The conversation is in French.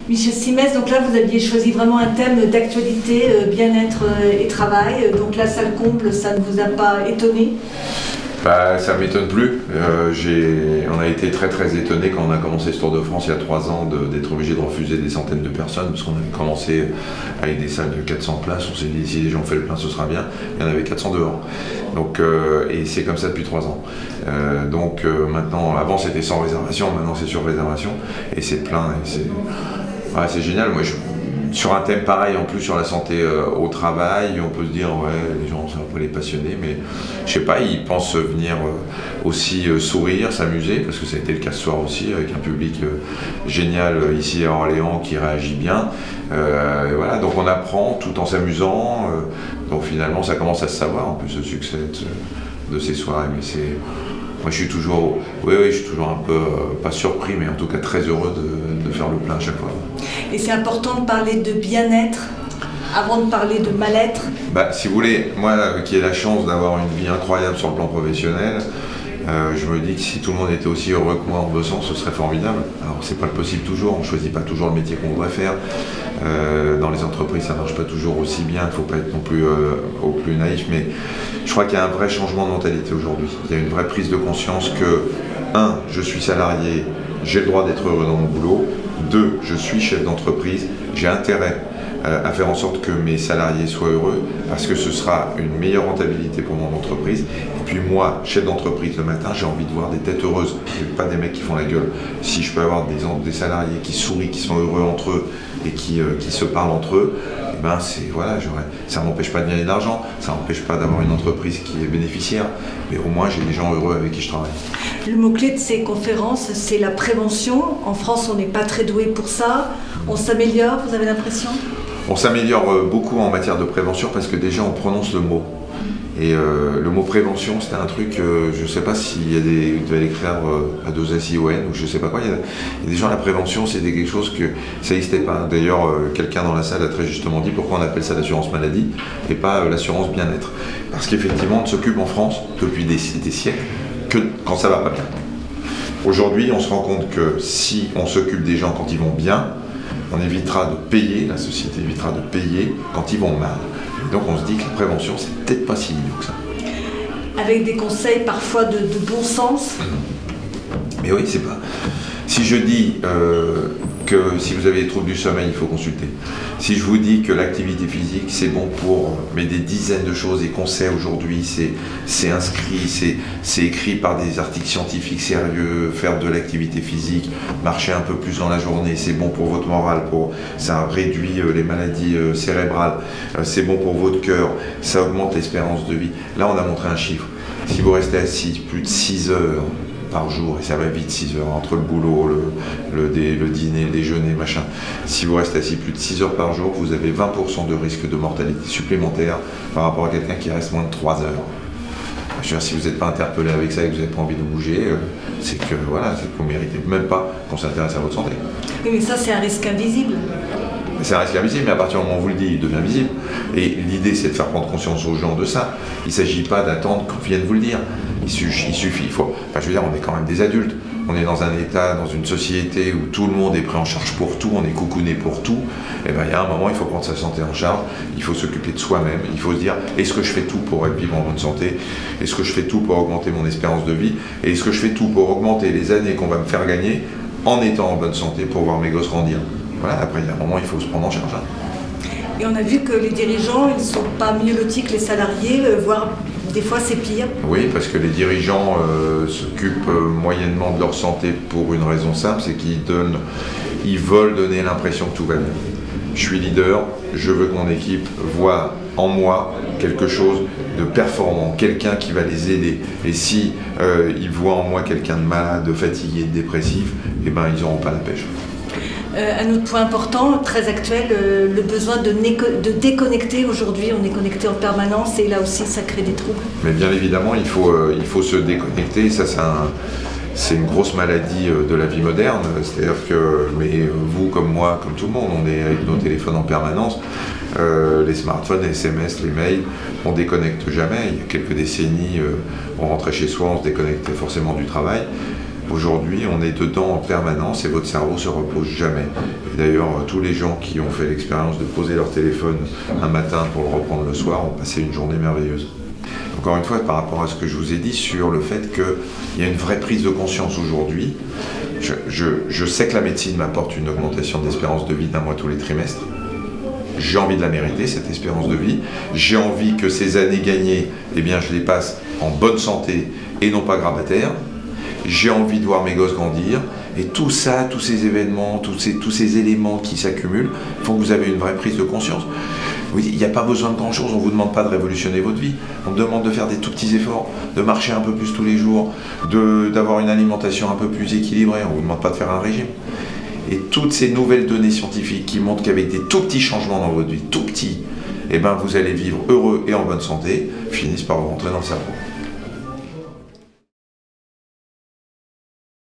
Michel Simès, donc là vous aviez choisi vraiment un thème d'actualité, bien-être et travail. Donc la salle comble, ça ne vous a pas étonné? Bah, ça ne m'étonne plus. On a été très étonnés quand on a commencé ce Tour de France il y a 3 ans d'être obligé de refuser des centaines de personnes parce qu'on avait commencé avec des salles de 400 places. On s'est dit si les gens font le plein ce sera bien. Il y en avait 400 dehors. Donc, et c'est comme ça depuis 3 ans. Maintenant, avant c'était sans réservation, maintenant c'est sur réservation et c'est plein. C'est génial. Moi, sur un thème pareil, en plus sur la santé au travail, on peut se dire ouais, les gens sont un peu les passionnés, mais je sais pas, ils pensent venir aussi sourire, s'amuser, parce que ça a été le cas ce soir aussi, avec un public génial ici à Orléans qui réagit bien. Voilà, donc on apprend tout en s'amusant, donc finalement ça commence à se savoir, en plus le succès de ces soirées, mais c'est... Moi je suis toujours, je suis toujours un peu, pas surpris, mais en tout cas très heureux de faire le plein à chaque fois. Et c'est important de parler de bien-être avant de parler de mal-être? Si vous voulez, moi qui ai la chance d'avoir une vie incroyable sur le plan professionnel, je me dis que si tout le monde était aussi heureux que moi en bossant, ce serait formidable. Alors c'est pas possible toujours, on choisit pas toujours le métier qu'on voudrait faire. Dans les entreprises ça marche pas toujours aussi bien, il ne faut pas être non plus au plus naïf, mais je crois qu'il y a un vrai changement de mentalité aujourd'hui. Il y a une vraie prise de conscience que 1. Je suis salarié, j'ai le droit d'être heureux dans mon boulot. 2. Je suis chef d'entreprise, j'ai intérêt à faire en sorte que mes salariés soient heureux parce que ce sera une meilleure rentabilité pour mon entreprise. Et puis moi, chef d'entreprise le matin, j'ai envie de voir des têtes heureuses et pas des mecs qui font la gueule. Si je peux avoir des salariés qui sourient, qui sont heureux entre eux et qui se parlent entre eux, ça ne m'empêche pas de gagner de l'argent, ça ne m'empêche pas d'avoir une entreprise qui est bénéficiaire, mais au moins j'ai des gens heureux avec qui je travaille. Le mot-clé de ces conférences, c'est la prévention. En France, on n'est pas très doué pour ça. On s'améliore, vous avez l'impression? On s'améliore beaucoup en matière de prévention parce que déjà on prononce le mot. Et le mot prévention, c'était un truc, je ne sais pas s'il y a vous devez l'écrire à 2 S-I-O-N ou je ne sais pas quoi. Il y a des gens, la prévention, c'était quelque chose que ça n'existait pas. D'ailleurs, quelqu'un dans la salle a très justement dit pourquoi on appelle ça l'assurance maladie et pas l'assurance bien-être. Parce qu'effectivement, on s'occupe en France depuis des siècles que quand ça va pas bien. Aujourd'hui, on se rend compte que si on s'occupe des gens quand ils vont bien, on évitera de payer, la société évitera de payer quand ils vont mal. Et donc on se dit que la prévention, c'est peut-être pas si idiot que ça. Avec des conseils parfois de bon sens? Mais oui, c'est pas... Si je dis que si vous avez des troubles du sommeil, il faut consulter. Si je vous dis que l'activité physique, c'est bon pour mais des dizaines de choses et qu'on sait aujourd'hui, c'est inscrit, c'est écrit par des articles scientifiques sérieux, faire de l'activité physique, marcher un peu plus dans la journée, c'est bon pour votre morale, ça réduit les maladies cérébrales, c'est bon pour votre cœur, ça augmente l'espérance de vie. Là, on a montré un chiffre. Si vous restez assis plus de 6 heures par jour, et ça va vite, 6 heures, entre le boulot, le dîner, le déjeuner, machin. Si vous restez assis plus de 6 heures par jour, vous avez 20% de risque de mortalité supplémentaire par rapport à quelqu'un qui reste moins de 3 heures. Je veux dire, si vous n'êtes pas interpellé avec ça et que vous n'avez pas envie de bouger, c'est que voilà, c'est que vous ne méritez même pas qu'on s'intéresse à votre santé. Oui, mais ça, c'est un risque invisible. C'est un risque invisible, mais à partir du moment où on vous le dit, il devient visible. Et l'idée, c'est de faire prendre conscience aux gens de ça. Il ne s'agit pas d'attendre qu'on vienne vous le dire. Il suffit, je veux dire, on est quand même des adultes. On est dans un état, dans une société où tout le monde est pris en charge pour tout, on est coucouné pour tout. Et bien, il y a un moment, il faut prendre sa santé en charge, il faut s'occuper de soi-même, il faut se dire, est-ce que je fais tout pour être vivre en bonne santé? Est-ce que je fais tout pour augmenter mon espérance de vie? Et est-ce que je fais tout pour augmenter les années qu'on va me faire gagner en étant en bonne santé pour voir mes gosses grandir? Voilà, après, il y a un moment, il faut se prendre en charge. Et on a vu que les dirigeants, ils ne sont pas mieux lotis que les salariés, voire des fois c'est pire. Oui, parce que les dirigeants s'occupent moyennement de leur santé pour une raison simple, c'est qu'ils veulent donner l'impression que tout va bien. Je suis leader, je veux que mon équipe voit en moi quelque chose de performant, quelqu'un qui va les aider. Et si ils voient en moi quelqu'un de malade, de fatigué, de dépressif, eh ben, ils n'auront pas la pêche. Un autre point important, très actuel, le besoin de déconnecter. Aujourd'hui, on est connecté en permanence et là aussi, ça crée des troubles. Mais bien évidemment, il faut se déconnecter. Ça, c'est une grosse maladie de la vie moderne. C'est-à-dire que, mais vous comme moi, comme tout le monde, on est avec nos téléphones en permanence. Les smartphones, les SMS, les mails, on déconnecte jamais. Il y a quelques décennies, on rentrait chez soi, on se déconnectait forcément du travail. Aujourd'hui, on est dedans en permanence et votre cerveau ne se repose jamais. D'ailleurs, tous les gens qui ont fait l'expérience de poser leur téléphone un matin pour le reprendre le soir ont passé une journée merveilleuse. Encore une fois, par rapport à ce que je vous ai dit sur le fait qu'il y a une vraie prise de conscience aujourd'hui, je sais que la médecine m'apporte une augmentation d'espérance de vie d'1 mois tous les trimestres. J'ai envie de la mériter, cette espérance de vie. J'ai envie que ces années gagnées, eh bien, je les passe en bonne santé et non pas grabataire. J'ai envie de voir mes gosses grandir. Et tout ça, tous ces événements, tous ces éléments qui s'accumulent font que vous avez une vraie prise de conscience. Oui, il n'y a pas besoin de grand-chose, on ne vous demande pas de révolutionner votre vie. On demande de faire des tout petits efforts, de marcher un peu plus tous les jours, d'avoir une alimentation un peu plus équilibrée. On ne vous demande pas de faire un régime. Et toutes ces nouvelles données scientifiques qui montrent qu'avec des tout petits changements dans votre vie, tout petits, eh ben vous allez vivre heureux et en bonne santé, finissent par vous rentrer dans le cerveau.